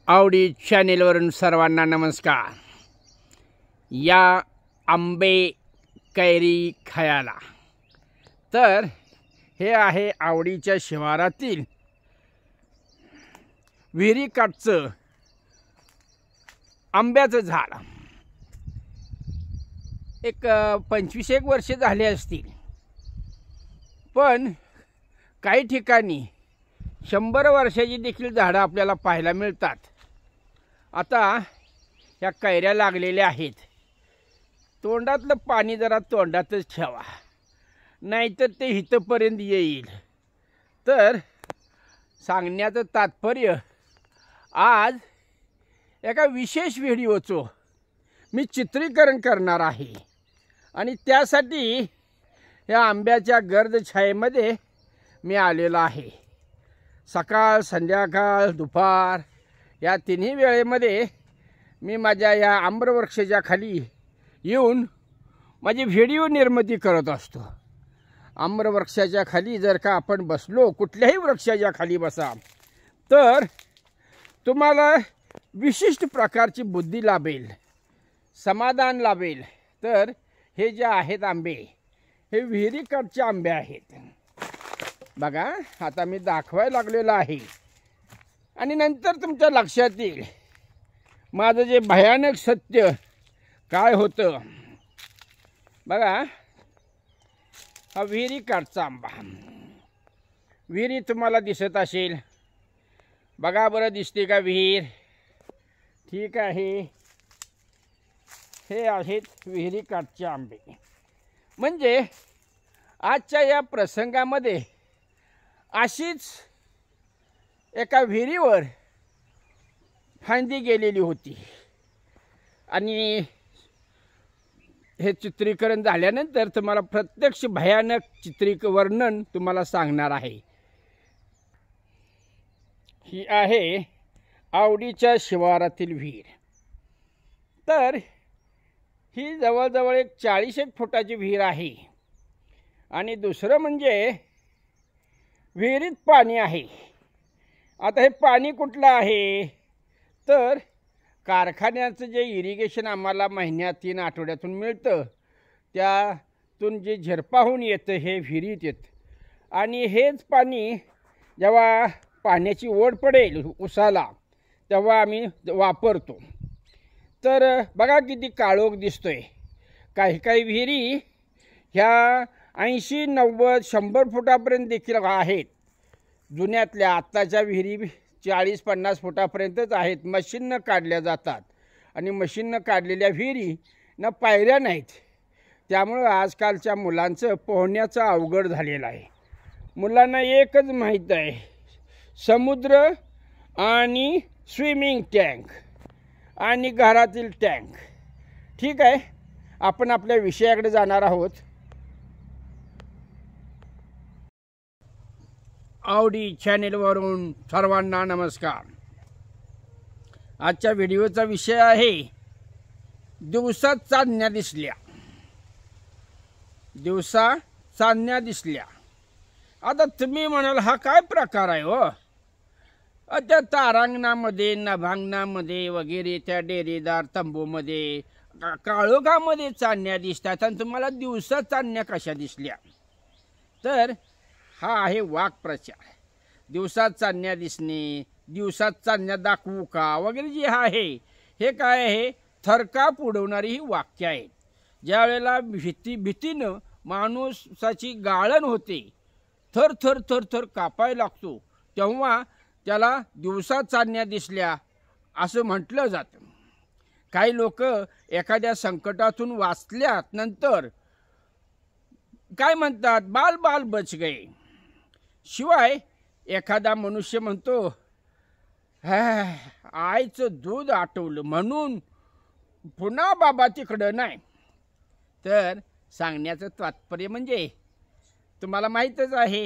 आवडी चॅनेलवरून सर्वांना नमस्कार। या आंबे कैरी खायला तर हे आहे आवडीच्या शिवारातील विहिरीकाठचं आंब्याचं झाड। एक 25 वर्षे झाले असतील, पण काही ठिकाणी 100 वर्षाची देखील झाडं आपल्याला पाहायला मिळतात। आता या कैऱ्या लागलेल्या आहेत, तोंडातलं पाणी जरा तोंडातच ठेवा, नाहीतर ते हितपर्यंत येईल। तर सांगण्याचं तात्पर्य, आज एका विशेष व्हिडिओचं मी चित्रीकरण करणार आहे आणि त्यासाठी या आंब्याच्या गर्द छायेमध्ये मी आलेलो आहे। सकाळ संध्याकाळ दुपार या तिन्ही वेळेमध्ये मी माझ्या या आम्रवृक्षाच्या खाली येऊन माझी व्हिडिओ निर्मिती करत असतो। आम्रवृक्षाच्या खाली जर का आपण बसलो, कुठल्याही वृक्षाच्या खाली बसा, तर तुम्हाला विशिष्ट प्रकारची बुद्धी लाभेल, समाधान लाभेल। तर हे जे आहेत आंबे, हे विहिरीकडचे आंबे आहेत। बघा, आता मी दाखवायला लागलेलो आहे आणि नंतर तुमच्या लक्षात येईल माझं जे भयानक सत्य काय होतं। बघा, हा विहिरीकाठचा आंबा, विहिरी तुम्हाला दिसत असेल। बघा बरं, दिसते का विहीर? ठीक आहे, हे आहेत विहिरीकाठचे आंबे। म्हणजे आजच्या या प्रसंगामध्ये अशीच एका विहिरीवर फांदी गेलेली होती आणि हे चित्रीकरण झाल्यानंतर तुम्हाला प्रत्यक्ष भयानक वर्णन तुम्हाला सांगणार आहे। ही आहे आवडीच्या शिवारातील विहीर। तर ही जवळजवळ एक 40 फुटाची विहीर आहे आणि दुसरं म्हणजे विहिरीत पाणी आहे। आता हे पाणी कुठलं आहे? तर कारखान्याचं जे इरिगेशन आम्हाला महिन्यात 3 आठवड्यातून मिळतं, त्यातून जे झिरपाहून येतं हे विहिरीत येतं आणि हेच पाणी जेव्हा पाण्याची ओढ पडेल उसाला, तेव्हा आम्ही वापरतो। तर बघा किती काळोख दिसतोय। काही काही विहिरी ह्या 80, 90, 100 फुटापर्यंत देखील आहेत। जुन्यातल्या आत्ताच्या विहिरी 40, 50 फुटापर्यंतच आहेत। मशीननं काढल्या जातात आणि मशीननं काढलेल्या विहिरी ना पायऱ्या नाहीत। त्यामुळं आजकालच्या मुलांचं पोहण्याचं अवघड झालेलं आहे। मुलांना एकच माहीत आहे, समुद्र आणि स्विमिंग टँक आणि घरातील टँक। ठीक आहे, आपण आपल्या विषयाकडे जाणार आहोत। आवडी चॅनेलवरून सर्वांना नमस्कार। आजच्या व्हिडिओचा विषय आहे दिवसा चांदण्या दिसल्या। दिवसा चांदण्या दिसल्या। आता तुम्ही म्हणाल, हा काय प्रकार आहे हो? त्या तारांगणामध्ये, नभांगणामध्ये वगैरे, त्या डेरेदार तंबूमध्ये, काळोखामध्ये चांदण्या दिसतात आणि तुम्हाला दिवसा चांदण्या कशा दिसल्या? तर हा आहे वाक्प्रचार। दिवसात चांदण्या दिसणे, दिवसात चांदण्या दाखवू का वगैरे जे आहे, हे काय आहे? थरकाप उडवणारी ही वाक्य आहेत। ज्या वेळेला भीतीनं माणूसाची गाळण होते, थर थर थर थर कापायला लागतो, तेव्हा त्याला दिवसात चांदण्या दिसल्या असं म्हटलं जातं। काही लोक एखाद्या संकटातून वाचल्यात नंतर काय म्हणतात? बाल बाल बच गए। शिवाय एखादा मनुष्य म्हणतो, आईचं दूध आटवलं म्हणून पुन्हा बाबा तिकडं नाही। तर सांगण्याचं तात्पर्य म्हणजे तुम्हाला माहीतच आहे,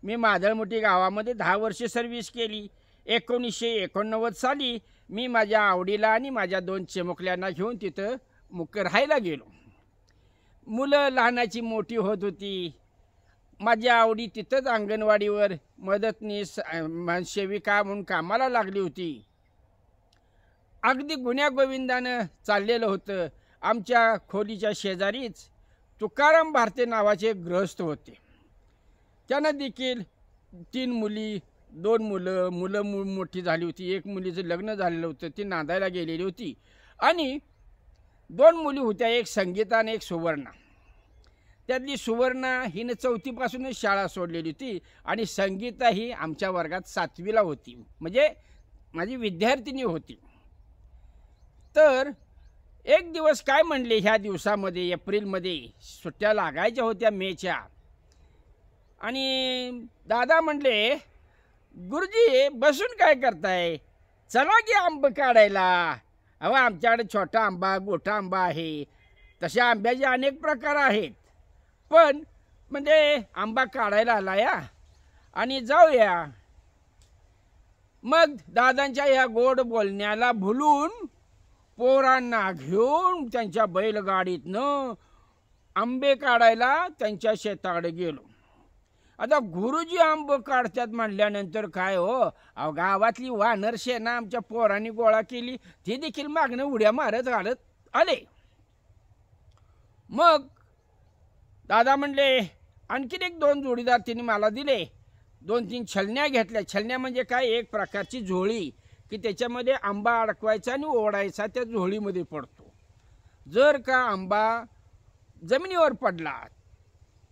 मी मादळमोठी गावामध्ये 10 वर्षे सर्व्हिस केली। 1989 साली मी माझ्या आवडीला आणि माझ्या 2 चिमुकल्यांना घेऊन तिथं राहायला गेलो। मुलं लहानाची मोठी होत होती। माझ्या आवडी तिथंच अंगणवाडीवर मदतनीस सेविका म्हणून कामाला लागली होती। अगदी गुण्यागोविंदानं चाललेलं होतं. आमच्या खोलीच्या शेजारीच तुकाराम भारते नावाचे एक गृहस्थ होते. त्यानं देखील 3 मुली, 2 मुलं मोठी झाली होती. एक मुलीचं लग्न झालेलं होतं, ती नांदायला गेलेली होती. आणि 2 मुली होत्या, एक संगीता आणि एक सुवर्णा. त्यातली सुवर्णा हिनं 4थीपासूनच शाळा सोडलेली होती आणि संगीता ही आमच्या वर्गात 7वीला होती, म्हणजे माझी विद्यार्थिनी होती. तर एक दिवस काय म्हणले, ह्या दिवसामध्ये एप्रिलमध्ये सुट्ट्या लागायच्या होत्या मेच्या. आणि दादा म्हणले, गुरुजी बसून काय करताय, चला की आंब काढायला. अहो आमच्याकडे छोटा आंबा, गोठा आंबा आहे. तशा आंब्याचे अनेक प्रकार आहेत, पण म्हणजे आंबा काढायला आला या आणि जाऊया. मग दादांच्या या गोड बोलण्याला भुलून पोरांना घेऊन त्यांच्या बैलगाडीतनं आंबे काढायला त्यांच्या शेताकडे गेलो. आता गुरुजी आंब काढतात म्हणल्यानंतर काय हो, अहो गावातली वानर सेना आमच्या पोरांनी गोळा केली, ती देखील मागणं उड्या मारत घालत आले. मग दादा म्हणले, आणखीन एक 2 जोडीदार तिने मला दिले. 2-3 छलण्या घेतल्या. छलण्या म्हणजे काय, एक प्रकारची झोळी की त्याच्यामध्ये आंबा अडकवायचा आणि ओढायचा, त्या झोळीमध्ये पडतो. जर का आंबा जमिनीवर पडला,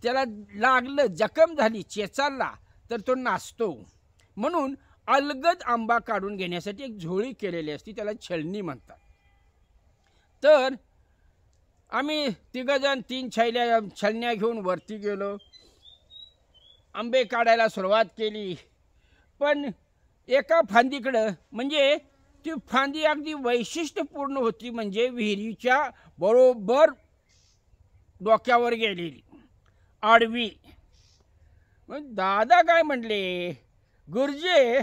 त्याला लागलं, जखम झाली, चेचारला, तर तो नाचतो. म्हणून अलगद आंबा काढून घेण्यासाठी एक झोळी केलेली असते, त्याला छलनी म्हणतात. तर आम्ही 3 जण 3 छलण्या घेऊन वरती गेलो. आंबे काढायला सुरुवात केली. पण एका फांदीकडं, म्हणजे ती फांदी अगदी वैशिष्ट्यपूर्ण होती, म्हणजे विहिरीच्या बरोबर डोक्यावर गेलेली, आडवी. मग दादा काय म्हणले, गुरुजी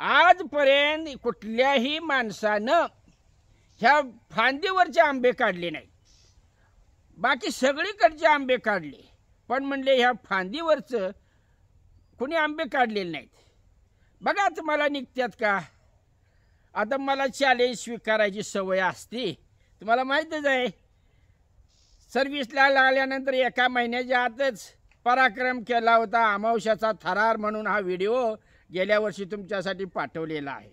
आजपर्यंत कुठल्याही माणसानं ह्या फांदीवरचे आंबे काढले नाही, बाकी सगळीकडचे आंबे काढले, पण म्हणले ह्या फांदीवरचं कोणी आंबे काढलेले नाहीत. बघा तुम्हाला निघतात का. आता मला चॅलेंज स्वीकारायची सवय असते, तुम्हाला माहीतच आहे. सर्व्हिसला लागल्यानंतर 1 महिन्याच्या आतच पराक्रम केला होता. अमावस्याचा थरार म्हणून हा व्हिडिओ गेल्या वर्षी तुमच्यासाठी पाठवलेला आहे.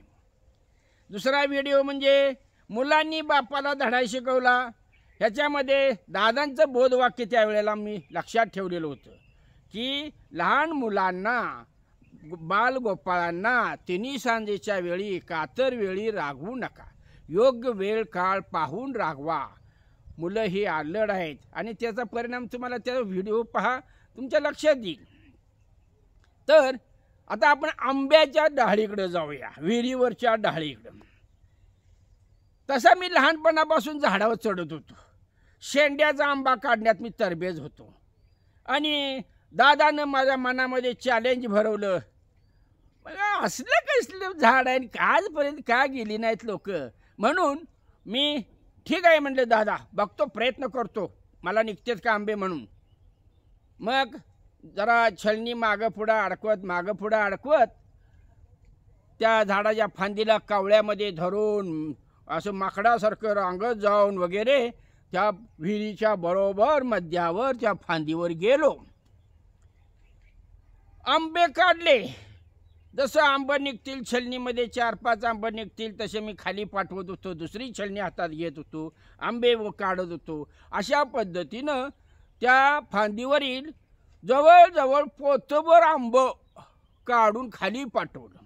दुसरा व्हिडिओ म्हणजे मुलांनी बापाला धडा शिकवला. ह्याच्यामध्ये दादांचं बोधवाक्य त्यावेळेला मी लक्षात ठेवलेलं होतं की लहान मुलांना, बालगोपाळांना 3 सांजेच्या वेळी, कातर वेळी रागवू नका. योग्य वेळ काळ पाहून रागवा. मुलं ही आलड आहेत आणि त्याचा परिणाम तुम्हाला त्या व्हिडिओ पहा, तुमच्या लक्षात येईल. तर आता आपण आंब्याच्या डहाळीकडे जाऊया, विहिरीवरच्या डहाळीकडं. तसा मी लहानपणापासून झाडावर चढत होतो. शेंड्याचा आंबा काढण्यात मी तरबेज होतो. आणि दादानं माझ्या मनामध्ये चॅलेंज भरवलं, असलं कसलं झाड आहे, आजपर्यंत का गेली नाहीत लोक. म्हणून मी ठीक आहे म्हणले, दादा बघतो, प्रयत्न करतो, मला निघतेच का आंबे म्हणून. मग जरा छलनी मागं पुढं अडकवत त्या झाडाच्या फांदीला कावळ्यामध्ये धरून असं माकडासारखं रांगत जाऊन वगैरे त्या विहिरीच्या बरोबर मध्यावर त्या फांदीवर गेलो. आंबे काढले. जसं आंबा निघतील, छलनीमध्ये 4-5 आंबे निघतील, तसे मी खाली पाठवत होतो, दुसरी छलनी हातात घेत होतो, आंबे काढत होतो. अशा पद्धतीनं त्या फांदीवरील जवळजवळ पोतभर आंब काढून खाली पाठवलं.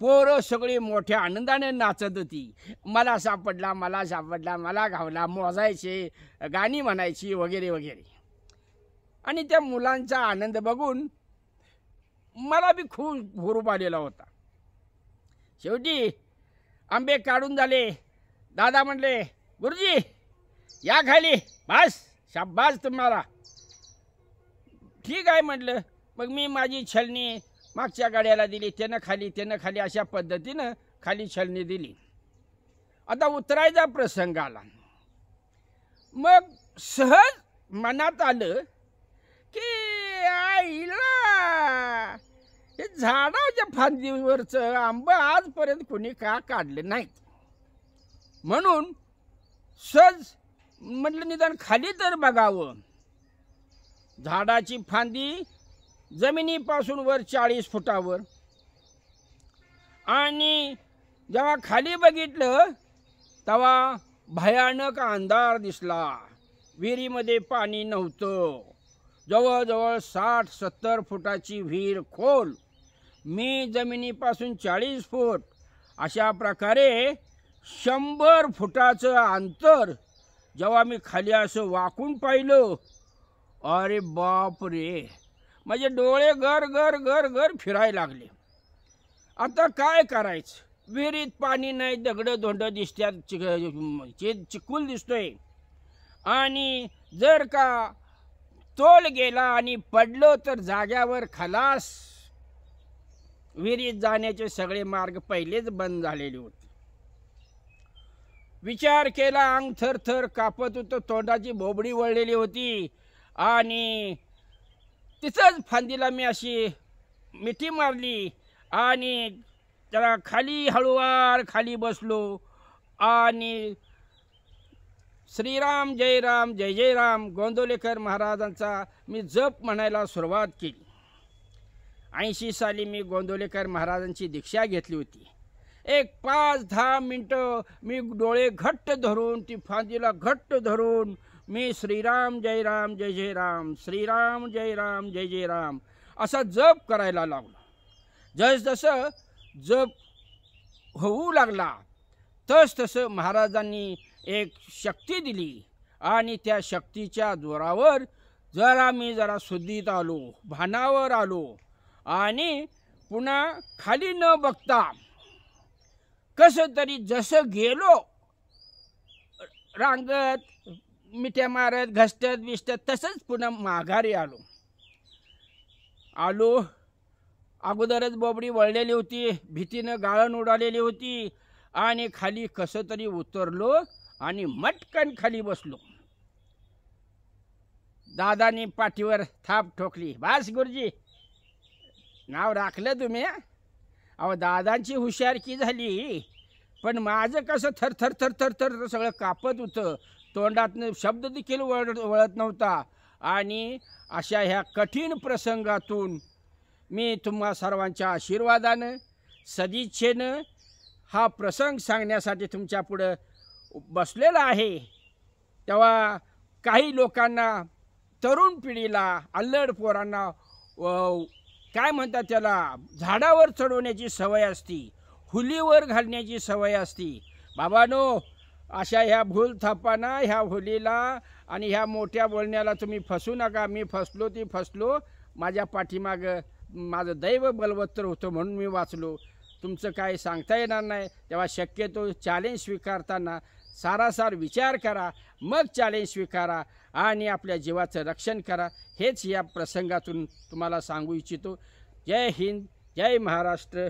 पोरं सगळी मोठ्या आनंदाने नाचत होती, मला सापडला, मला सापडला, मला घावला, मोजायचे, गाणी म्हणायची वगैरे वगैरे. आणि त्या मुलांचा आनंद बघून मला बी खूप हुरूप आलेला होता. शेवटी आंबे काढून झाले. दादा म्हणले, गुरुजी या खाली, बस शाबास तुम्हाला. ठीक आहे म्हटलं. मग मी माझी छलनी मागच्या गाड्याला दिली, त्यानं खाली अशा पद्धतीनं खाली छलनी दिली. आता उतरायचा प्रसंग आला. मग सहज मनात आलं की आईला हे झाडाच्या फांदीवरचं आंबा आजपर्यंत कोणी का काढले नाहीत. म्हणून सहज म्हटलं निदान खाली तर बघावं. झाडाची फांदी जमिनीपासून वर 40 फुटावर, आणि जेव्हा खाली बघितलं तेव्हा भयानक अंधार दिसला. विहिरीमध्ये पाणी नव्हतं. जवळजवळ 60-70 फुटाची विहीर खोल, मी जमिनीपासून 40 फूट, अशा प्रकारे 100 फुटाचं अंतर. जेव्हा मी खाली असं वाकून पाहिलं, अरे बाप रे, माझे डोळे गर गर गर गर फिरायला लागले. आता काय करायचं? विहिरीत पाणी नाही, दगडं धोंड दिसतात, चिखल दिसतोय, आणि जर का तोल गेला आणि पडलो तर जाग्यावर खलास. विहिरीत जाण्याचे सगळे मार्ग पहिलेच बंद झालेले होते. विचार केला, अंग थरथर कापत होतं, तोंडाची बोबडी वळलेली होती, आणि तिथंच फांदीला मी अशी मिठी मारली आणि त्याला खाली हळूवार खाली बसलो, आणि श्रीराम जय राम जय जय राम गोंदवलेकर महाराजांचा मी जप म्हणायला सुरुवात केली. 80 साली मी गोंदवलेकर महाराजांची दीक्षा घेतली होती. एक 5-10 मिनटं मी डोळे घट्ट धरून, ती फांदीला घट्ट धरून, मी श्रीराम जय राम जय जय राम, श्रीराम जय राम जय जय राम असा जप करायला लागलो. जसजसं जप होऊ लागला तसतसं महाराजांनी एक शक्ती दिली, आणि त्या शक्तीच्या जोरावर जरा शुद्धीत आलो, भानावर आलो, आणि पुन्हा खाली न बघता कसं तरी जसं गेलो, रांगत मिठ्या मारत घसटत विसटत तसंच पुन्हा माघारी आलो. अगोदरच बोबडी वळलेली होती, भीतीनं गाळण उडालेली होती, आणि खाली कसं तरी उतरलो आणि मटकन खाली बसलो. दादानी पाठीवर थाप ठोकली, बास गुरुजी, नाव राखलं तुम्ही. अहो, दादांची हुशारकी झाली, पण माझं कसं थरथर थरथर थर सगळं कापत होतं, तोंडातनं शब्द देखील वळत नव्हता. आणि अशा ह्या कठीण प्रसंगातून मी तुम्हा सर्वांच्या आशीर्वादानं, सदिच्छेनं हा प्रसंग सांगण्यासाठी तुमच्या पुढं बसलेला आहे. तेव्हा काही लोकांना, तरुण पिढीला, अल्लड पोरांना काय म्हणतात त्याला, झाडावर चढवण्याची सवय असती, हुलीवर घालण्याची सवय असती. बाबांनो, अशा ह्या भूल थापांना, ह्या हुलीला आणि ह्या मोठ्या बोलण्याला तुम्ही फसू नका. मी फसलो ती फसलो, माझ्या पाठीमागं माझं दैव बलवत्तर होतं म्हणून मी वाचलो. तुमचं काय सांगता येणार नाही. तेव्हा शक्यतो चॅलेंज स्वीकारताना सारासार विचार करा, मग चॅलेंज स्वीकारा आणि आपल्या जीवाचं रक्षण करा. हेच या प्रसंगातून तुम्हाला सांगू इच्छितो. जय हिंद, जय महाराष्ट्र.